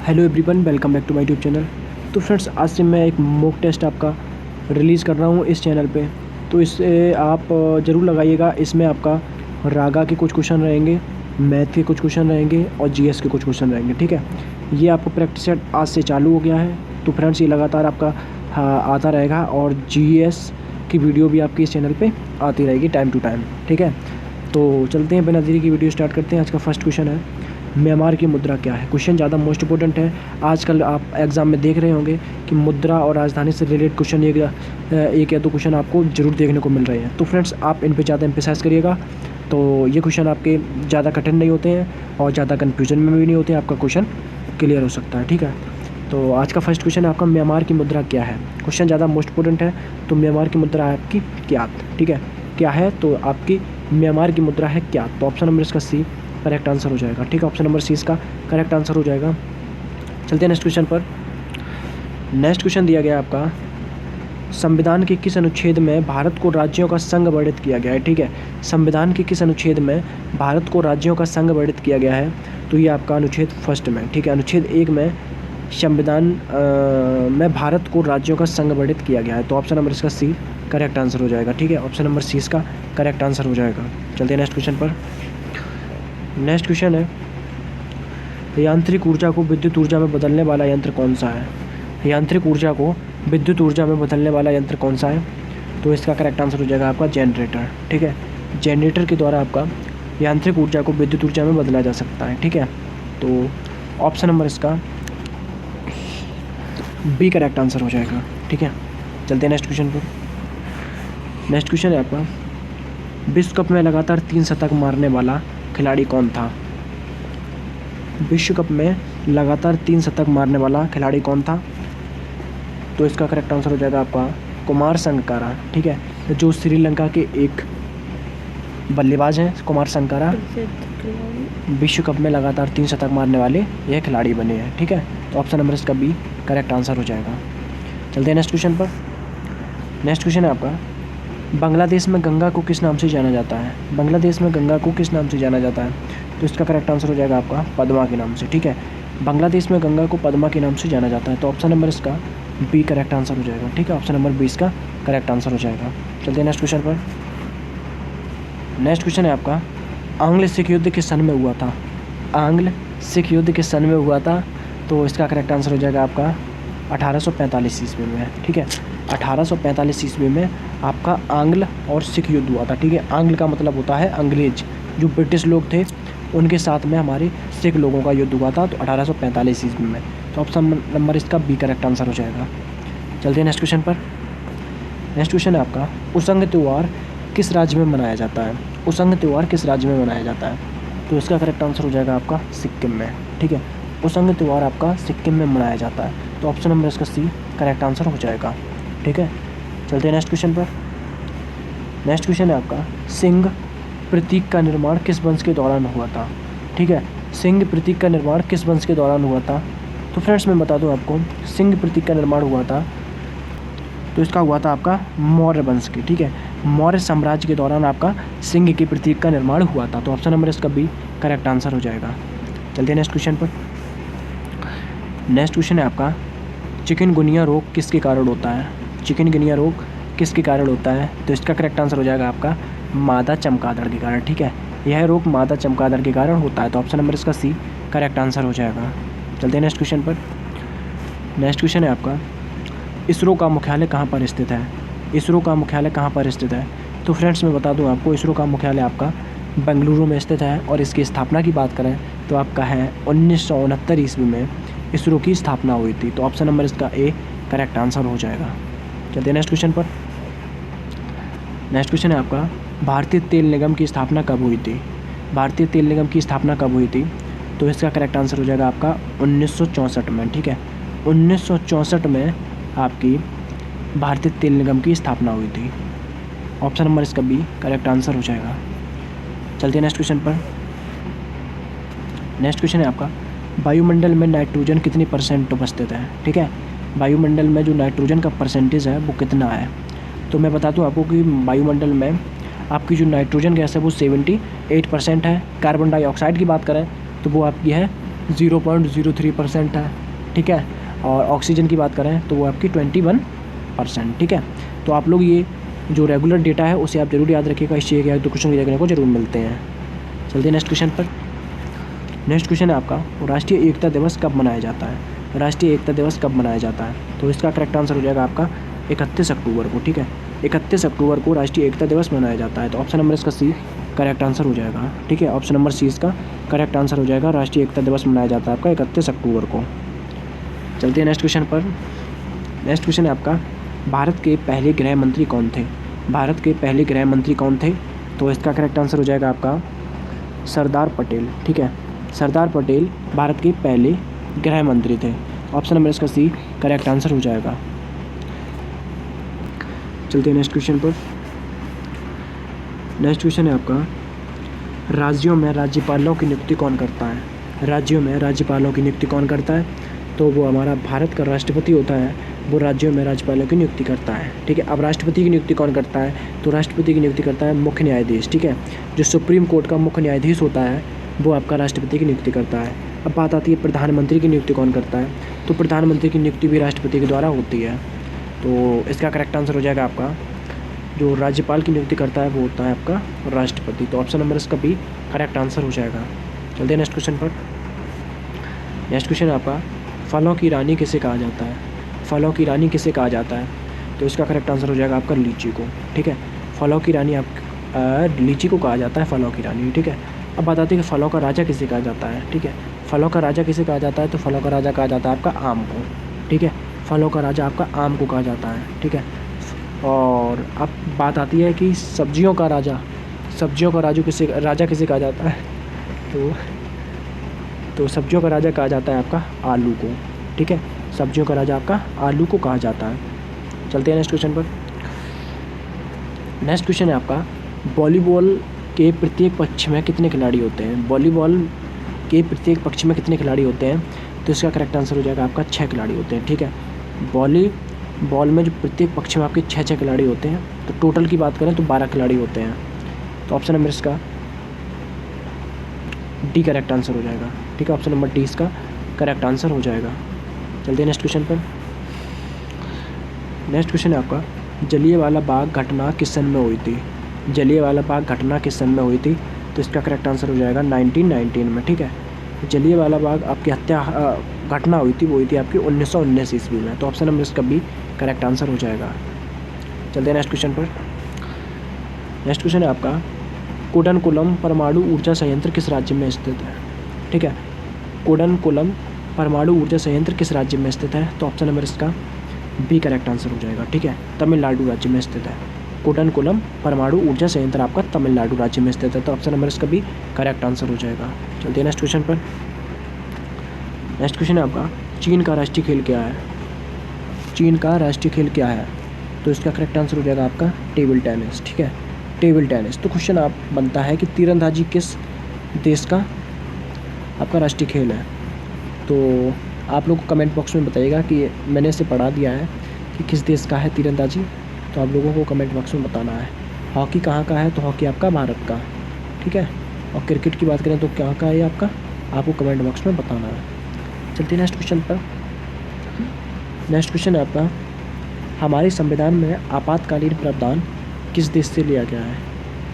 Hello everyone, welcome back to my YouTube channel. तो friends, आज से मैं एक मॉक टेस्ट आपका रिलीज़ कर रहा हूँ इस चैनल पे। तो इसे आप ज़रूर लगाइएगा। इसमें आपका रागा के कुछ क्वेश्चन रहेंगे, मैथ के कुछ क्वेश्चन रहेंगे और जीएस के कुछ क्वेश्चन रहेंगे। ठीक है, ये आपका प्रैक्टिस सेट आज से चालू हो गया है। तो फ्रेंड्स, ये लगातार आपका आता रहेगा और जीएस की वीडियो भी आपकी इस चैनल पर आती रहेगी टाइम टू टाइम। ठीक है, तो चलते हैं, बिना देरी की वीडियो स्टार्ट करते हैं। आज का फर्स्ट क्वेश्चन है, म्यांमार की मुद्रा क्या है। क्वेश्चन ज़्यादा मोस्ट इंपॉर्टेंट है। आजकल आप एग्ज़ाम में देख रहे होंगे कि मुद्रा और राजधानी से रिलेटेड क्वेश्चन एक या दो क्वेश्चन आपको ज़रूर देखने को मिल रहे हैं। तो फ्रेंड्स, आप इन पे ज़्यादा एम्फेसाइज करिएगा। तो ये क्वेश्चन आपके ज़्यादा कठिन नहीं होते हैं और ज़्यादा कन्फ्यूजन में भी नहीं होते हैं। आपका क्वेश्चन क्लियर हो सकता है। ठीक है, तो आज का फर्स्ट क्वेश्चन है आपका, म्यांमार की मुद्रा क्या है। क्वेश्चन ज़्यादा मोस्ट इंपॉर्टेंट है। तो म्यांमार की मुद्रा है आपकी क्या। ठीक है, क्या है, तो आपकी म्यांमार की मुद्रा है क्या। तो ऑप्शन नंबर इसका सी करेक्ट आंसर हो जाएगा। ठीक है, ऑप्शन नंबर सी इसका करेक्ट आंसर हो जाएगा। चलते हैं नेक्स्ट क्वेश्चन पर। नेक्स्ट क्वेश्चन दिया गया आपका, संविधान के किस अनुच्छेद में भारत को राज्यों का संघ वर्णित किया गया है। ठीक है, संविधान के किस अनुच्छेद में भारत को राज्यों का संघ वर्णित किया गया है। तो ये आपका अनुच्छेद फर्स्ट में। ठीक है, अनुच्छेद 1 में संविधान में भारत को राज्यों का संघ वर्णित किया गया है। तो ऑप्शन नंबर इसका सी करेक्ट आंसर हो जाएगा। ठीक है, ऑप्शन नंबर सी इसका करेक्ट आंसर हो जाएगा। चलते हैं नेक्स्ट क्वेश्चन पर। नेक्स्ट क्वेश्चन है, यांत्रिक ऊर्जा को विद्युत ऊर्जा में बदलने वाला यंत्र कौन सा है। यांत्रिक ऊर्जा को विद्युत ऊर्जा में बदलने वाला यंत्र कौन सा है। तो इसका करेक्ट आंसर हो जाएगा आपका जनरेटर। ठीक है, जनरेटर के द्वारा आपका यांत्रिक ऊर्जा को विद्युत ऊर्जा में बदला जा सकता है। ठीक है, तो ऑप्शन नंबर इसका बी करेक्ट आंसर हो जाएगा। ठीक है, चलते हैं नेक्स्ट क्वेश्चन पर। नेक्स्ट क्वेश्चन है आपका, विश्व कप में लगातार 3 शतक मारने वाला खिलाड़ी कौन था। विश्व कप में लगातार 3 शतक मारने वाला खिलाड़ी कौन था। तो इसका करेक्ट आंसर हो जाएगा आपका कुमार संगकारा। ठीक है, जो श्रीलंका के एक बल्लेबाज हैं, कुमार संगकारा विश्व कप में लगातार 3 शतक मारने वाले यह खिलाड़ी बने हैं। ठीक है, तो ऑप्शन नंबर इसका बी करेक्ट आंसर हो जाएगा। चलते हैं नेक्स्ट क्वेश्चन पर। नेक्स्ट क्वेश्चन है आपका, बांग्लादेश में गंगा को किस नाम से जाना जाता है। बांग्लादेश में गंगा को किस नाम से जाना जाता है। तो इसका करेक्ट आंसर हो जाएगा आपका पद्मा के नाम से। ठीक है, बांग्लादेश में गंगा को पद्मा के नाम से जाना जाता है। तो ऑप्शन नंबर इसका बी करेक्ट आंसर हो जाएगा। ठीक है, ऑप्शन नंबर 20 का करेक्ट आंसर हो जाएगा। चलते हैं नेक्स्ट क्वेश्चन पर। नेक्स्ट क्वेश्चन है आपका, आंग्ल सिख युद्ध किस सन में हुआ था। आंग्ल सिख युद्ध किस सन में हुआ था। तो इसका करेक्ट आंसर हो जाएगा आपका 1845 ईस्वी में। ठीक है, 1845 ईस्वी में आपका आंग्ल और सिख युद्ध हुआ था। ठीक है, आंग्ल का मतलब होता है अंग्रेज, जो ब्रिटिश लोग थे उनके साथ में हमारे सिख लोगों का युद्ध हुआ था। तो 1845 ईस्वी में। तो ऑप्शन नंबर इसका बी करेक्ट आंसर हो जाएगा। चलते हैं नेक्स्ट क्वेश्चन पर। नेक्स्ट क्वेश्चन है आपका, उसंग त्यौहार किस राज्य में मनाया जाता है। उसंग त्यौहार किस राज्य में मनाया जाता है। तो इसका करेक्ट आंसर हो जाएगा आपका सिक्किम में। ठीक है, उसंग त्यौहार आपका सिक्किम में मनाया जाता है। तो ऑप्शन नंबर इसका सी करेक्ट आंसर हो जाएगा। ठीक है, चलते हैं नेक्स्ट क्वेश्चन पर। नेक्स्ट क्वेश्चन है आपका, सिंह प्रतीक का निर्माण किस वंश के दौरान हुआ था। ठीक है, सिंह प्रतीक का निर्माण किस वंश के दौरान हुआ था। तो फ्रेंड्स, मैं बता दूं आपको, सिंह प्रतीक का निर्माण हुआ था तो इसका हुआ था आपका मौर्य वंश के। ठीक है, मौर्य साम्राज्य के दौरान आपका सिंह के प्रतीक का निर्माण हुआ था। तो ऑप्शन नंबर इसका बी करेक्ट आंसर हो जाएगा। चलते हैं नेक्स्ट क्वेश्चन पर। नेक्स्ट क्वेश्चन है आपका, चिकनगुनिया रोग किसके कारण होता है। चिकनगुनिया रोग किसके कारण होता है। तो इसका करेक्ट आंसर हो जाएगा आपका मादा चमगादड़ के कारण। ठीक है, यह रोग मादा चमगादड़ के कारण होता है। तो ऑप्शन नंबर इसका सी करेक्ट आंसर हो जाएगा। चलते हैं नेक्स्ट क्वेश्चन पर। नेक्स्ट क्वेश्चन है आपका, इसरो का मुख्यालय कहाँ पर स्थित है। इसरो का मुख्यालय कहाँ पर स्थित है। तो फ्रेंड्स, मैं बता दूं आपको, इसरो का मुख्यालय आपका बेंगलुरु में स्थित है और इसकी स्थापना की बात करें तो आपका है 1969 ईस्वी में इसरो की स्थापना हुई थी। तो ऑप्शन नंबर इसका ए करेक्ट आंसर हो जाएगा। चलते हैं नेक्स्ट क्वेश्चन पर। नेक्स्ट क्वेश्चन है आपका, भारतीय तेल निगम की स्थापना कब हुई थी। भारतीय तेल निगम की स्थापना कब हुई थी। तो इसका करेक्ट आंसर हो जाएगा आपका 1964 में। ठीक है, 1964 में आपकी भारतीय तेल निगम की स्थापना हुई थी। ऑप्शन नंबर इसका बी करेक्ट आंसर हो जाएगा। चलते हैं नेक्स्ट क्वेश्चन पर। नेक्स्ट क्वेश्चन है आपका, वायुमंडल में नाइट्रोजन कितनी % उपस्थित है। ठीक है, वायुमंडल में जो नाइट्रोजन का परसेंटेज है वो कितना है। तो मैं बता दूं आपको कि वायुमंडल में आपकी जो नाइट्रोजन गैस है वो 78% है। कार्बन डाइऑक्साइड की बात करें तो वो आपकी है 0.03% है, ठीक है। और ऑक्सीजन की बात करें तो वो आपकी 21%, ठीक है। तो आप लोग ये जो रेगुलर डेटा है उसे आप जरूर याद रखिएगा, इससे एक या दो क्वेश्चन देखने को जरूर मिलते हैं। चलते हैं नेक्स्ट क्वेश्चन पर। नेक्स्ट क्वेश्चन है आपका, राष्ट्रीय एकता दिवस कब मनाया जाता है? राष्ट्रीय एकता दिवस कब मनाया जाता है? तो इसका करेक्ट आंसर हो जाएगा आपका 31 अक्टूबर को, ठीक है। 31 अक्टूबर को राष्ट्रीय एकता दिवस मनाया जाता है। तो ऑप्शन नंबर इसका सी करेक्ट आंसर हो जाएगा, ठीक है। ऑप्शन नंबर सी इसका करेक्ट आंसर हो जाएगा, राष्ट्रीय एकता दिवस मनाया जाता है आपका 31 अक्टूबर को। चलते हैं नेक्स्ट क्वेश्चन पर। नेक्स्ट क्वेश्चन है आपका, भारत के पहले गृह मंत्री कौन थे? भारत के पहले गृह मंत्री कौन थे? तो इसका करेक्ट आंसर हो जाएगा आपका सरदार पटेल, ठीक है। सरदार पटेल भारत के पहले गृह मंत्री थे। ऑप्शन नंबर इसका सी करेक्ट आंसर हो जाएगा। चलते हैं नेक्स्ट क्वेश्चन पर। नेक्स्ट क्वेश्चन है आपका, राज्यों में राज्यपालों की नियुक्ति कौन करता है? राज्यों में राज्यपालों की नियुक्ति कौन करता है? तो वो हमारा भारत का राष्ट्रपति होता है, वो राज्यों में राज्यपालों की नियुक्ति करता है, ठीक है। अब राष्ट्रपति की नियुक्ति कौन करता है? तो राष्ट्रपति की नियुक्ति करता है मुख्य न्यायाधीश, ठीक है। जो सुप्रीम कोर्ट का मुख्य न्यायाधीश होता है वो आपका राष्ट्रपति की नियुक्ति करता है। अब बात आती है प्रधानमंत्री की नियुक्ति कौन करता है? तो प्रधानमंत्री की नियुक्ति भी राष्ट्रपति के द्वारा होती है। तो इसका करेक्ट आंसर हो जाएगा आपका, जो राज्यपाल की नियुक्ति करता है वो होता है आपका राष्ट्रपति। तो ऑप्शन नंबर इसका भी करेक्ट आंसर हो जाएगा। चलते हैं नेक्स्ट क्वेश्चन पर। नेक्स्ट क्वेश्चन है आपका, फलों की रानी किसे कहा जाता है? फलों की रानी किसे कहा जाता है? तो इसका करेक्ट आंसर हो जाएगा आपका लीची को, ठीक है। फलों की रानी लीची को कहा जाता है फलों की रानी, ठीक है। अब बात आती है कि फलों का राजा किसे कहा जाता है, ठीक है। फलों का राजा किसे कहा जाता है? तो फलों का राजा कहा जाता है आपका आम को, ठीक है। फलों का राजा आपका आम को कहा जाता है, ठीक है। और अब बात आती है कि सब्जियों का राजा राजा किसे कहा जाता है? तो सब्जियों का राजा कहा जाता है आपका आलू को, ठीक है। सब्जियों का राजा आपका आलू को कहा जाता है। चलते हैं नेक्स्ट क्वेश्चन पर। नेक्स्ट क्वेश्चन है आपका, वॉलीबॉल के प्रत्येक पक्ष में कितने खिलाड़ी होते हैं? वॉलीबॉल के प्रत्येक पक्ष में कितने खिलाड़ी होते हैं? तो इसका करेक्ट आंसर हो जाएगा आपका 6 खिलाड़ी होते हैं, ठीक है। वॉलीबॉल में जो प्रत्येक पक्ष में आपके 6 खिलाड़ी होते हैं, तो टोटल की बात करें तो 12 खिलाड़ी होते हैं। तो ऑप्शन नंबर इसका डी करेक्ट आंसर हो जाएगा, ठीक है। ऑप्शन नंबर डी इसका करेक्ट आंसर हो जाएगा। चलते हैं नेक्स्ट क्वेश्चन पर। नेक्स्ट क्वेश्चन है आपका, जलियांवाला बाग घटना किस सन में हुई थी? जलियांवाला बाग घटना किस सन में हुई थी? तो इसका करेक्ट आंसर हो जाएगा 1919 में, ठीक है। जलियांवाला बाग आपकी हत्या घटना हुई थी, वो हुई थी आपकी 1919 ईस्वी में। तो ऑप्शन नंबर इसका भी करेक्ट आंसर हो जाएगा। चलते हैं नेक्स्ट क्वेश्चन पर। नेक्स्ट क्वेश्चन है आपका, कुडनकुलम परमाणु ऊर्जा संयंत्र किस राज्य में स्थित है? ठीक है, कुडनकुलम परमाणु ऊर्जा संयंत्र किस राज्य में स्थित है? तो ऑप्शन नंबर इसका बी करेक्ट आंसर हो जाएगा, ठीक है। तमिलनाडु राज्य में स्थित है। कुडनकुलम परमाणु ऊर्जा संयंत्र आपका तमिलनाडु राज्य में स्थित है। तो ऑप्शन नंबर इसका भी करेक्ट आंसर हो जाएगा। चलते हैं नेक्स्ट क्वेश्चन पर। नेक्स्ट क्वेश्चन है आपका, चीन का राष्ट्रीय खेल क्या है? चीन का राष्ट्रीय खेल क्या है? तो इसका करेक्ट आंसर हो जाएगा आपका टेबल टेनिस, ठीक है, टेबल टेनिस। तो क्वेश्चन आप बनता है कि तीरंदाजी किस देश का आपका राष्ट्रीय खेल है? तो आप लोग को कमेंट बॉक्स में बताइएगा कि मैंने इसे पढ़ा दिया है कि किस देश का है तीरंदाजी, तो आप लोगों को कमेंट बॉक्स में बताना है। हॉकी कहाँ का है? तो हॉकी आपका भारत का, ठीक है। और क्रिकेट की बात करें तो कहाँ का है आपका, आपको कमेंट बॉक्स में बताना है। चलते हैं नेक्स्ट क्वेश्चन पर। नेक्स्ट क्वेश्चन है आपका, हमारे संविधान में आपातकालीन प्रावधान किस देश से लिया गया है?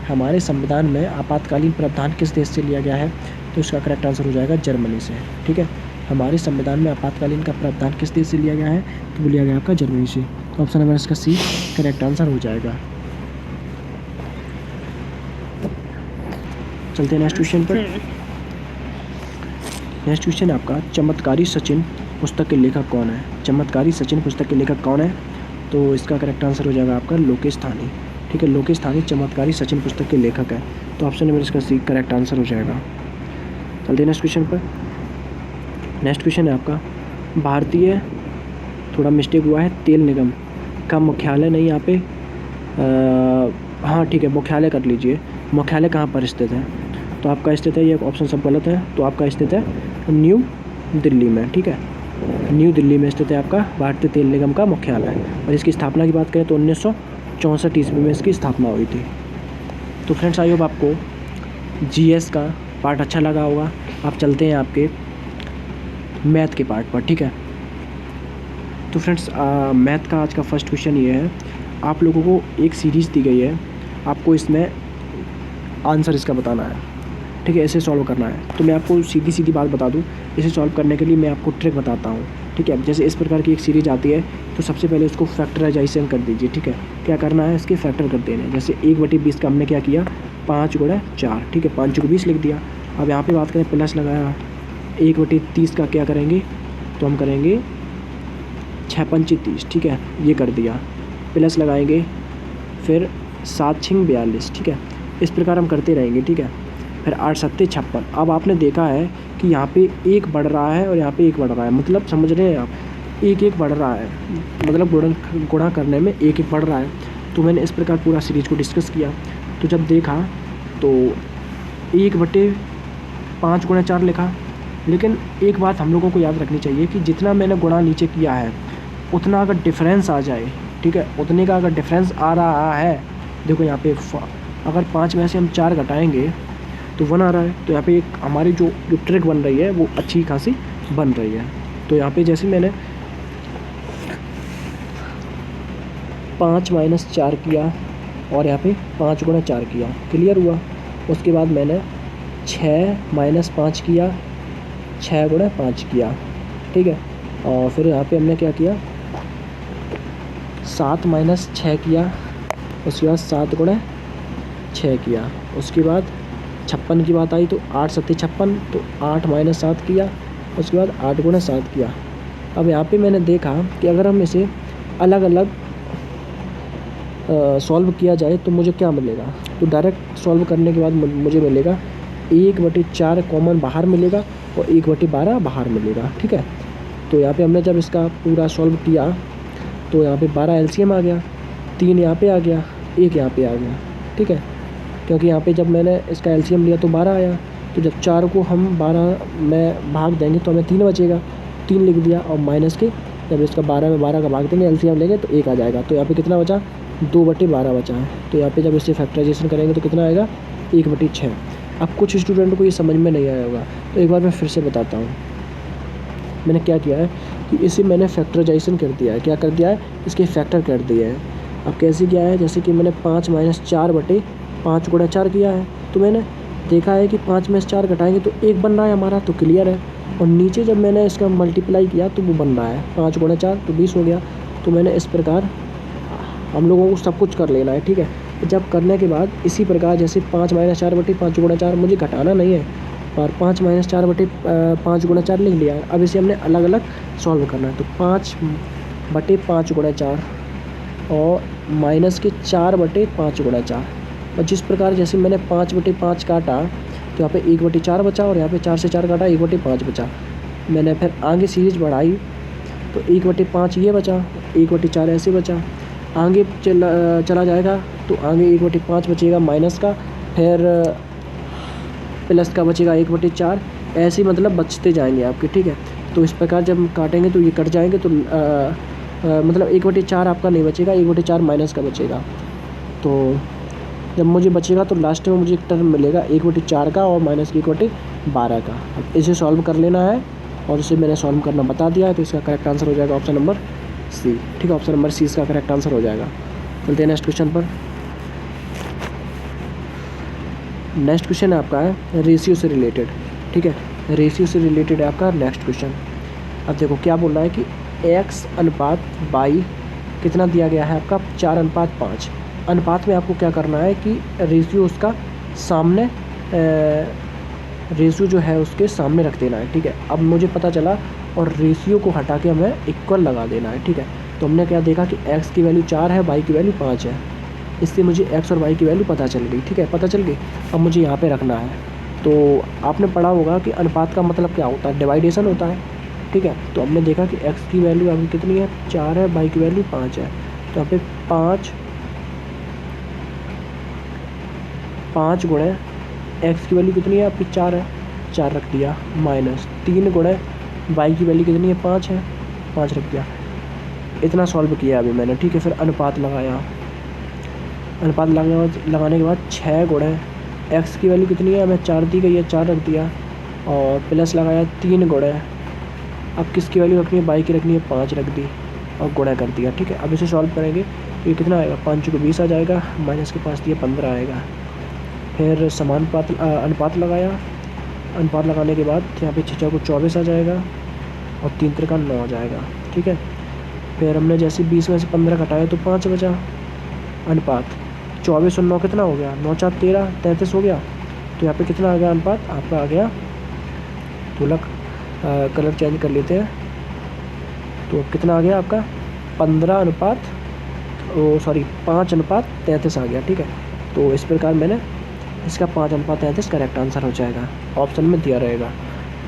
हमारे संविधान में आपातकालीन प्रावधान किस देश से लिया गया है? तो इसका करेक्ट आंसर हो जाएगा जर्मनी से, ठीक है। हमारे संविधान में आपातकालीन का प्रावधान किस देश से लिया गया है? तो वो लिया गया आपका जर्मनी से। तो ऑप्शन नंबर इसका सी करेक्ट आंसर हो जाएगा। चलते हैं नेक्स्ट क्वेश्चन पर। नेक्स्ट क्वेश्चन है आपका, चमत्कारी सचिन पुस्तक के लेखक कौन है? चमत्कारी सचिन पुस्तक के लेखक कौन है? तो इसका करेक्ट आंसर हो जाएगा आपका लोकेश थानी, ठीक है। लोकेश थानी चमत्कारी सचिन पुस्तक के लेखक है। तो ऑप्शन नंबर इसका सी करेक्ट आंसर हो जाएगा। चलते हैं नेक्स्ट क्वेश्चन पर। नेक्स्ट क्वेश्चन है आपका, भारतीय, थोड़ा मिस्टेक हुआ है, तेल निगम का मुख्यालय नहीं यहाँ पे, हाँ ठीक है, मुख्यालय कर लीजिए। मुख्यालय कहाँ पर स्थित है? तो आपका स्थित है, ये ऑप्शन सब गलत है, तो आपका स्थित है न्यू दिल्ली में, ठीक है। न्यू दिल्ली में स्थित है आपका भारतीय तेल निगम का मुख्यालय। और इसकी स्थापना की बात करें तो 1964 ईस्वी में इसकी स्थापना हुई थी। तो फ्रेंड्स, आई होप आपको जीएस का पार्ट अच्छा लगा होगा। आप चलते हैं आपके मैथ के पार्ट पर, ठीक है। तो फ्रेंड्स मैथ का आज का फर्स्ट क्वेश्चन ये है, आप लोगों को एक सीरीज़ दी गई है, आपको इसमें आंसर इसका बताना है, ठीक है, इसे सॉल्व करना है। तो मैं आपको सीधी सीधी बात बता दूं, इसे सॉल्व करने के लिए मैं आपको ट्रिक बताता हूं, ठीक है। जैसे इस प्रकार की एक सीरीज आती है तो सबसे पहले उसको फैक्टराइजेशन कर दीजिए, ठीक है। क्या करना है, इसके फैक्टर कर देने हैं। जैसे 1/20 का हमने क्या किया, 5 × 4, ठीक है, 5 × 20 लिख दिया। अब यहाँ पे बात करें प्लस लगाया, 1/30 का क्या करेंगे, तो हम करेंगे 6 × 5 = 30, ठीक है, ये कर दिया। प्लस लगाएंगे, फिर 7 × 6 = 42, ठीक है। इस प्रकार हम करते रहेंगे, ठीक है। फिर 8 × 7 = 56। अब आपने देखा है कि यहाँ पे 1 बढ़ रहा है और यहाँ पे 1 बढ़ रहा है, मतलब समझ रहे हैं आप, 1 बढ़ रहा है, मतलब गुणा करने में 1 बढ़ रहा है। तो मैंने इस प्रकार पूरा सीरीज को डिस्कस किया। तो जब देखा तो 1/5 × 4 लिखा। लेकिन एक बात हम लोगों को याद रखनी चाहिए कि जितना मैंने गुणा नीचे किया है उतना अगर डिफरेंस आ जाए, ठीक है, उतने का अगर डिफरेंस आ रहा है, देखो यहाँ पे अगर 5 में से हम 4 घटाएंगे तो 1 आ रहा है। तो यहाँ पे एक हमारी जो ट्रिक बन रही है वो अच्छी खासी बन रही है। तो यहाँ पे जैसे मैंने 5 - 4 किया और यहाँ पे 5 × 4 किया, क्लियर हुआ। उसके बाद मैंने 6 - 5 किया, 6 × 5 किया, ठीक है। और फिर यहाँ पे हमने क्या किया, 7 - 6 किया, उसके बाद 7 × 6 किया। उसके बाद 56 की बात आई तो 8 × 7 = 56, तो 8 - 7 किया, उसके बाद 8 × 7 किया। अब यहाँ पे मैंने देखा कि अगर हम इसे अलग अलग सॉल्व किया जाए तो मुझे क्या मिलेगा, तो डायरेक्ट सॉल्व करने के बाद मुझे मिलेगा 1/4 कॉमन बाहर मिलेगा और 1/12 बाहर मिलेगा, ठीक है। तो यहाँ पे हमने जब इसका पूरा सॉल्व किया तो यहाँ पे 12 एलसीएम आ गया, 3 यहाँ पे आ गया, 1 यहाँ पे आ गया, ठीक है। क्योंकि यहाँ पे जब मैंने इसका एलसीएम लिया तो 12 आया, तो जब 4 को हम 12 में भाग देंगे तो हमें 3 बचेगा, 3 लिख दिया। और माइनस के जब इसका 12 में 12 का भाग देंगे, एलसीएम लेंगे तो 1 आ जाएगा। तो यहाँ पे कितना बचा, 2/12 बचा है। तो यहाँ पे जब इससे फैक्टराइजेशन करेंगे तो कितना आएगा, 1/6। अब कुछ स्टूडेंट को ये समझ में नहीं आया होगा, तो एक बार मैं फिर से बताता हूँ। मैंने क्या किया है कि इसे मैंने फैक्टराइजेशन कर दिया है। क्या कर दिया है, इसके फैक्टर कर दिए हैं। अब कैसे किया है, जैसे कि मैंने 5 - 4/5 × 4 किया है, तो मैंने देखा है कि 5 में से 4 घटाएंगे तो 1 बन रहा है हमारा, तो क्लियर है। और नीचे जब मैंने इसका मल्टीप्लाई किया तो वो बन रहा है 5 × 4 तो 20 हो गया। तो मैंने इस प्रकार हम लोगों को सब कुछ कर लेना है, ठीक है। जब करने के बाद इसी प्रकार जैसे 5 - 4/5 × 4 मुझे घटाना नहीं है, और 5 - 4/5 × 4 लिख लिया है। अब इसे हमने अलग अलग सॉल्व करना है। तो 5/5 × 4 और माइनस के 4/5 × 4। और जिस प्रकार जैसे मैंने 5/5 काटा तो यहाँ पे 1/4 बचा, और यहाँ पे 4 से 4 काटा 1/5 बचा। मैंने फिर आगे सीरीज बढ़ाई तो 1/5 ये बचा, 1/4 ऐसे बचा। आगे चला जाएगा तो आगे 1/5 बचेगा माइनस का, फिर प्लस का बचेगा 1/4, ऐसे मतलब बचते जाएंगे आपके, ठीक है। तो इस प्रकार जब हम काटेंगे तो ये कट जाएंगे, तो मतलब 1/4 आपका नहीं बचेगा, 1/4 माइनस का बचेगा। तो जब मुझे बचेगा तो लास्ट में मुझे एक टर्म मिलेगा 1/4 का और माइनस की 1/12 का। अब इसे सॉल्व कर लेना है, और इसे मैंने सॉल्व करना बता दिया है। तो इसका करेक्ट आंसर हो जाएगा ऑप्शन नंबर सी, ठीक है। ऑप्शन नंबर सी इसका करेक्ट आंसर हो जाएगा। चलते हैं नेक्स्ट क्वेश्चन पर। नेक्स्ट क्वेश्चन आपका है रेशियो से रिलेटेड, ठीक है। रेशियो से रिलेटेड है आपका नेक्स्ट क्वेश्चन। अब देखो क्या बोल रहा है कि x अनुपात y कितना दिया गया है आपका, 4:5। अनुपात में आपको क्या करना है कि रेशियो उसका सामने रेशियो जो है उसके सामने रख देना है, ठीक है। अब मुझे पता चला और रेशियो को हटा के हमें इक्वल लगा देना है, ठीक है। तो हमने क्या देखा कि x की वैल्यू 4 है, y की वैल्यू 5 है। इससे मुझे x और y की वैल्यू पता चल गई, ठीक है, पता चल गई। अब मुझे यहाँ पे रखना है। तो आपने पढ़ा होगा कि अनुपात का मतलब क्या होता है, डिवाइडेशन होता है, ठीक है। तो हमने देखा कि x की वैल्यू अभी कितनी है, 4 है, y की वैल्यू 5 है। तो यहाँ पे 5 गुणे x की वैल्यू कितनी है आपकी, 4 है, 4 रख दिया, माइनस 3 गुणे y की वैल्यू कितनी है, 5 है, 5 रख दिया। इतना सॉल्व किया अभी मैंने, ठीक है। फिर अनुपात लगाया, अनुपात लगाने के बाद 6 गुणे x की वैल्यू कितनी है, हमें 4 दी गई है, 4 रख दिया। और प्लस लगाया 3 गुणे अब किसकी वैल्यू रखनी है, बाई की रखनी है, 5 रख दी और गुणा कर दिया। ठीक है, अब इसे सॉल्व करेंगे तो ये कितना आएगा, 5 को 20 आ जाएगा, माइनस के पास दिए 15 आएगा। फिर अनुपात लगाया, अनुपात लगाने के बाद यहाँ पे 6 को 24 आ जाएगा और 3 त्रिका 9 आ जाएगा। ठीक है, फिर हमने जैसे 20 में से 15 घटाया तो 5 बचा। अनुपात 24 और 9 कितना हो गया, 9 4 13 33 हो गया। तो यहाँ पे कितना आ गया अनुपात आपका, आ गया, थोड़ा कलर चेंज कर लेते हैं। तो कितना आ गया आपका 5:33 आ गया। ठीक है, तो इस प्रकार मैंने इसका 5:33 करेक्ट आंसर हो जाएगा, ऑप्शन में दिया रहेगा।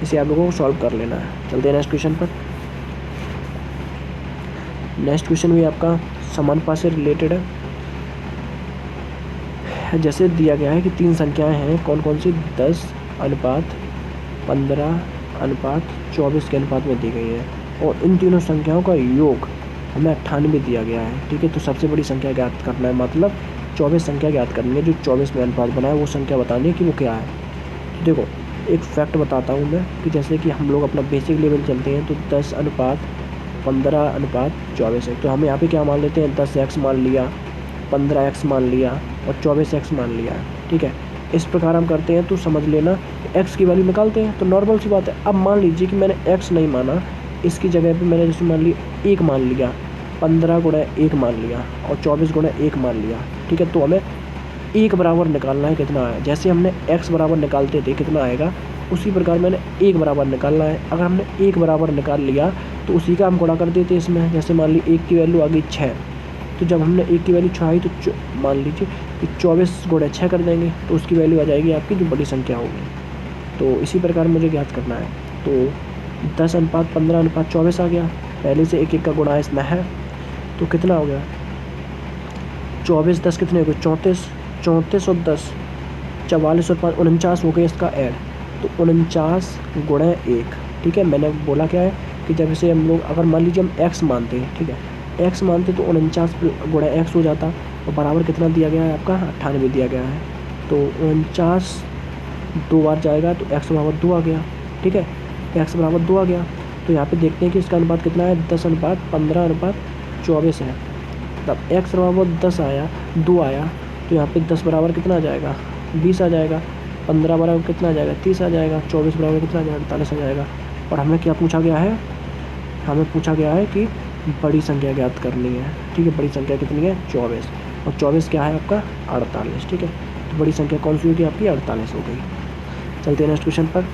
इसे आप लोगों को सॉल्व कर लेना है। चलते हैं नेक्स्ट क्वेश्चन पर। नेक्स्ट क्वेश्चन भी आपका समानुपात से रिलेटेड है। जैसे दिया गया है कि 3 संख्याएं हैं, कौन कौन सी, 10:15:24 के अनुपात में दी गई है और इन तीनों संख्याओं का योग हमें 98 दिया गया है। ठीक है, तो सबसे बड़ी संख्या ज्ञात करना है, मतलब 24 संख्या ज्ञात करनी है जो 24 में अनुपात बना है, वो संख्या बतानी है कि वो क्या है। तो देखो एक फैक्ट बताता हूँ मैं कि जैसे कि हम लोग अपना बेसिक लेवल चलते हैं तो 10:15:24 है। तो हम यहाँ पे क्या मान लेते हैं, 10x मान लिया, 15x मान लिया और 24x मान लिया। ठीक है, इस प्रकार हम करते हैं। तो समझ लेना x की वैल्यू निकालते हैं, तो नॉर्मल सी बात है। अब मान लीजिए कि मैंने x नहीं माना, इसकी जगह पे मैंने जैसे मान लिया 1 मान लिया, 15 गुणा 1 मान लिया और 24 गुणा 1 मान लिया। ठीक है, तो हमें 1 बराबर निकालना है, कितना आया, जैसे हमने x बराबर निकालते थे कितना आएगा, उसी प्रकार मैंने 1 बराबर निकालना है। अगर हमने 1 बराबर निकाल लिया तो उसी का हम गुणा कर देते इसमें। जैसे मान ली 1 की वैल्यू आ गई 6, तो जब हमने 1 की वैल्यू 6 आई तो मान लीजिए कि 24 गुणा 6 कर देंगे तो उसकी वैल्यू आ जाएगी आपकी जो बड़ी संख्या होगी। तो इसी प्रकार मुझे ज्ञात करना है। तो 10:15:24 आ गया, पहले से 1 का गुणा इसमें है, तो कितना हो गया 24 10 कितने हो गए 34, 34 और 10 44 और 5 49 हो गए इसका ऐड, तो 49 गुणा 1। ठीक है, मैंने बोला क्या है कि जब इसे हम लोग अगर मान लीजिए हम x मानते हैं, ठीक है, x मानते तो 49 गुणा x हो जाता और बराबर कितना दिया गया है आपका 98 दिया गया है। तो 49 2 बार जाएगा तो x बराबर 2 आ गया। ठीक है, x बराबर 2 आ गया। तो यहाँ पे देखते हैं कि इसका अनुपात कितना है, 10:15:24 है। तब x बराबर 10 आया, 2 आया, तो यहाँ पे 10 बराबर कितना आ जाएगा 20 आ जाएगा, 15 बराबर कितना आ जाएगा 30 आ जाएगा, 24 बराबर कितना आ जाएगा 48 आ जाएगा। और हमें क्या पूछा गया है, हमें पूछा गया है कि बड़ी संख्या ज्ञात करनी है। ठीक है, बड़ी संख्या कितनी है 24 और 24 क्या है आपका 48। ठीक है, तो बड़ी संख्या कौन सी होगी आपकी 48 हो गई। चलते हैं नेक्स्ट क्वेश्चन पर।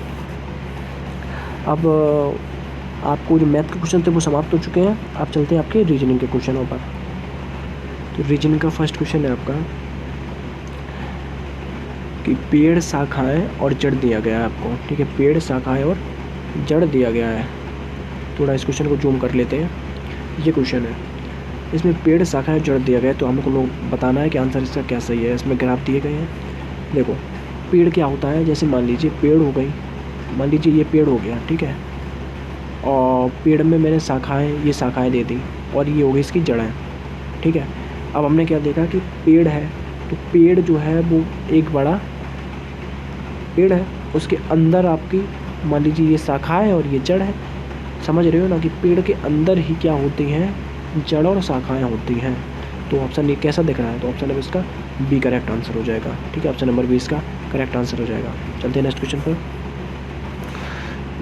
अब आपको जो मैथ के क्वेश्चन थे वो समाप्त हो चुके हैं। आप चलते हैं आपके रीजनिंग के क्वेश्चनों पर। तो रीजनिंग का फर्स्ट क्वेश्चन है आपका कि पेड़ शाखाएं और जड़ दिया गया है आपको। ठीक है, पेड़ शाखाएं और जड़ दिया गया है। थोड़ा इस क्वेश्चन को जूम कर लेते हैं। ये क्वेश्चन है, इसमें पेड़ शाखाएं जड़ दिया गया है, तो हमको लोग बताना है कि आंसर इसका क्या सही है। इसमें ग्राफ दिए गए हैं। देखो पेड़ क्या होता है, जैसे मान लीजिए पेड़ हो गई, मान लीजिए ये पेड़ हो गया, ठीक है, और पेड़ में मैंने शाखाएं, ये शाखाएं दे दी और ये हो गई इसकी जड़ें। ठीक है, अब हमने क्या देखा कि पेड़ है, तो पेड़ जो है वो एक बड़ा पेड़ है, उसके अंदर आपकी मान लीजिए ये शाखाएं और ये जड़ है। समझ रहे हो ना कि पेड़ के अंदर ही क्या होती हैं, जड़ और शाखाएं होती हैं। तो ऑप्शन ये कैसा दिख रहा है, तो ऑप्शन नंबर इसका बी करेक्ट आंसर हो जाएगा। ठीक है, ऑप्शन नंबर बी इसका करेक्ट आंसर हो जाएगा। चलते हैं नेक्स्ट क्वेश्चन पर।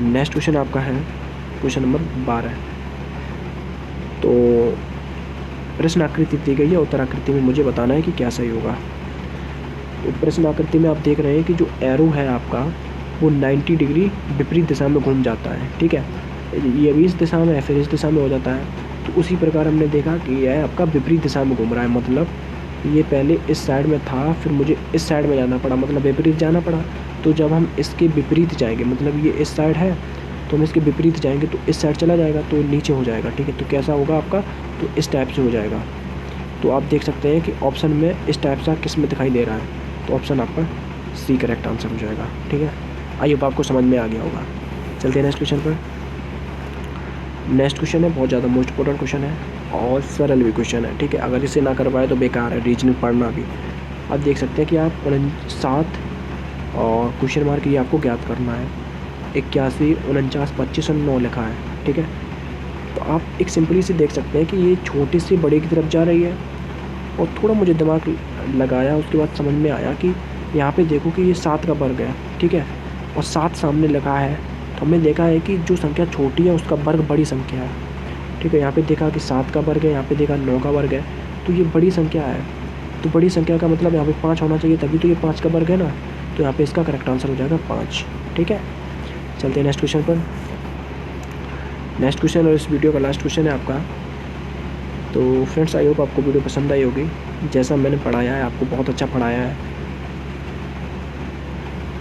नेक्स्ट क्वेश्चन आपका है क्वेश्चन नंबर 12। तो प्रश्न आकृति दी गई है, उत्तर आकृति में मुझे बताना है कि क्या सही होगा। तो प्रश्न आकृति में आप देख रहे हैं कि जो एरो है आपका वो 90 डिग्री विपरीत दिशा में घूम जाता है। ठीक है, ये भी इस दिशा में है, फिर इस दिशा में हो जाता है। तो उसी प्रकार हमने देखा कि यह आपका विपरीत दिशा में घूम रहा है, मतलब ये पहले इस साइड में था, फिर मुझे इस साइड में जाना पड़ा, मतलब विपरीत जाना पड़ा। तो जब हम इसके विपरीत जाएंगे, मतलब ये इस साइड है तो हम इसके विपरीत जाएंगे तो इस साइड चला जाएगा, तो नीचे हो जाएगा। ठीक है, तो कैसा होगा आपका, तो इस टाइप से हो जाएगा। तो आप देख सकते हैं कि ऑप्शन में इस टाइप से किस में दिखाई दे रहा है, तो ऑप्शन आपका सी करेक्ट आंसर हो जाएगा। ठीक है, आई होप आपको समझ में आ गया होगा। चलते हैं नेक्स्ट क्वेश्चन पर। नेक्स्ट क्वेश्चन है बहुत ज़्यादा मोस्ट इंपॉर्टेंट क्वेश्चन है और सरल भी क्वेश्चन है। ठीक है, अगर इसे ना कर पाए तो बेकार है रीजनिंग पढ़ना भी। आप देख सकते हैं कि आप 7 और क्वेश्चन मार्क ये आपको ज्ञात करना है। 81, 49, 25 और 9 लिखा है। ठीक है। तो आप एक सिंपली से देख सकते हैं कि ये छोटे से बड़े की तरफ जा रही है, और थोड़ा मुझे दिमाग लगाया, उसके बाद समझ में आया कि यहाँ पे देखो कि ये 7 का वर्ग है, ठीक है, और 7 सामने लगा है, तो हमने देखा है कि जो संख्या छोटी है उसका वर्ग बड़ी संख्या है, ठीक है। यहाँ पे देखा कि 7 का वर्ग है, यहाँ पे देखा 9 का वर्ग है, तो ये बड़ी संख्या है। तो बड़ी संख्या का मतलब यहाँ पे 5 होना चाहिए, तभी तो ये 5 का वर्ग है ना। तो यहाँ पे इसका करेक्ट आंसर हो जाएगा 5, ठीक है। चलते हैं नेक्स्ट क्वेश्चन पर। नेक्स्ट क्वेश्चन और इस वीडियो का लास्ट क्वेश्चन है आपका। तो फ्रेंड्स, आई होप आपको वीडियो पसंद आई होगी। जैसा मैंने पढ़ाया है आपको बहुत अच्छा पढ़ाया है।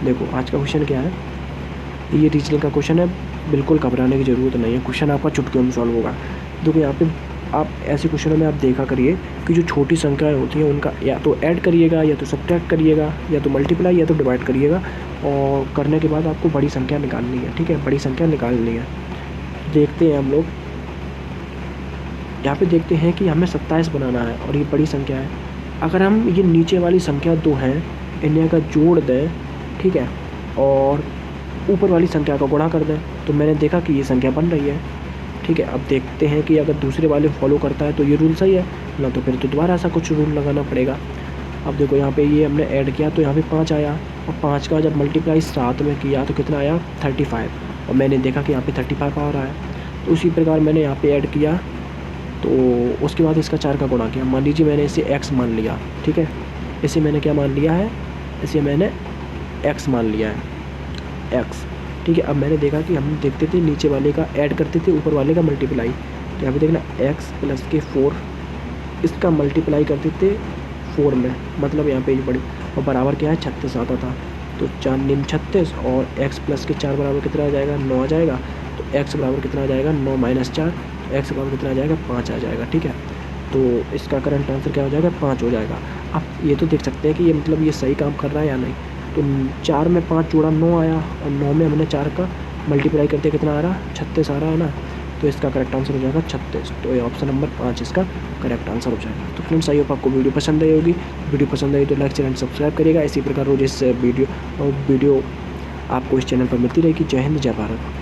देखो आज का क्वेश्चन क्या है, ये रीजनिंग का क्वेश्चन है, बिल्कुल घबराने की ज़रूरत नहीं है, क्वेश्चन आपका चुटकियों में सॉल्व होगा। देखो यहाँ पे आप ऐसे क्वेश्चनों में आप देखा करिए कि जो छोटी संख्याएं होती हैं उनका या तो ऐड करिएगा, या तो सब्ट्रैक्ट करिएगा, या तो मल्टीप्लाई, या तो डिवाइड करिएगा, और करने के बाद आपको बड़ी संख्या निकालनी है, ठीक है, बड़ी संख्या निकालनी है। देखते हैं हम लोग यहाँ पे देखते हैं कि हमें 27 बनाना है और ये बड़ी संख्या है। अगर हम ये नीचे वाली संख्या 2 हैं इन्हें का जोड़ दें, ठीक है, और ऊपर वाली संख्या का गुणा कर दें, तो मैंने देखा कि ये संख्या बन रही है, ठीक है। अब देखते हैं कि अगर दूसरे वाले फॉलो करता है तो ये रूल सही है ना, तो फिर तो दोबारा ऐसा कुछ रूल लगाना पड़ेगा। अब देखो यहाँ पे ये हमने ऐड किया तो यहाँ पे 5 आया, और 5 का जब मल्टीप्लाई 7 में किया तो कितना आया 35, और मैंने देखा कि यहाँ पे 35 आ रहा है। तो उसी प्रकार मैंने यहाँ पे ऐड किया, तो उसके बाद इसका 4 का गुणा किया। मान लीजिए मैंने इसे x मान लिया, ठीक है, इसे मैंने क्या मान लिया है, इसे मैंने x मान लिया है, x, ठीक है। अब मैंने देखा कि हम देखते थे नीचे वाले का ऐड करते थे, ऊपर वाले का मल्टीप्लाई, तो यहाँ पे देखना x प्लस के 4, इसका मल्टीप्लाई करते थे 4 में, मतलब यहाँ पे ये बड़ी, और बराबर क्या है 36 आता था। तो 4 निम 36, और x प्लस के 4 बराबर कितना आ जाएगा 9 आ जाएगा। तो x बराबर कितना आ जाएगा 9 माइनस 4, x बराबर कितना आ जाएगा 5 आ जाएगा, ठीक है। तो इसका करंट आंसर क्या हो जाएगा 5 हो जाएगा। आप ये तो देख सकते हैं कि ये मतलब ये सही काम कर रहा है या नहीं। तो 4 में 5 जोड़ा 9 आया, और 9 में हमने 4 का मल्टीप्लाई करते कितना आ रहा 36 आ रहा है ना, तो इसका करेक्ट आंसर हो जाएगा 36। तो ये ऑप्शन नंबर 5 इसका करेक्ट आंसर हो जाएगा। तो फ्रेंड्स, आई होप आपको वीडियो पसंद आई होगी। वीडियो पसंद आई तो लाइक चैनल सब्सक्राइब करिएगा। इसी प्रकार रोज इस वीडियो आपको इस चैनल पर मिलती रहेगी। जय हिंद, जय भारत।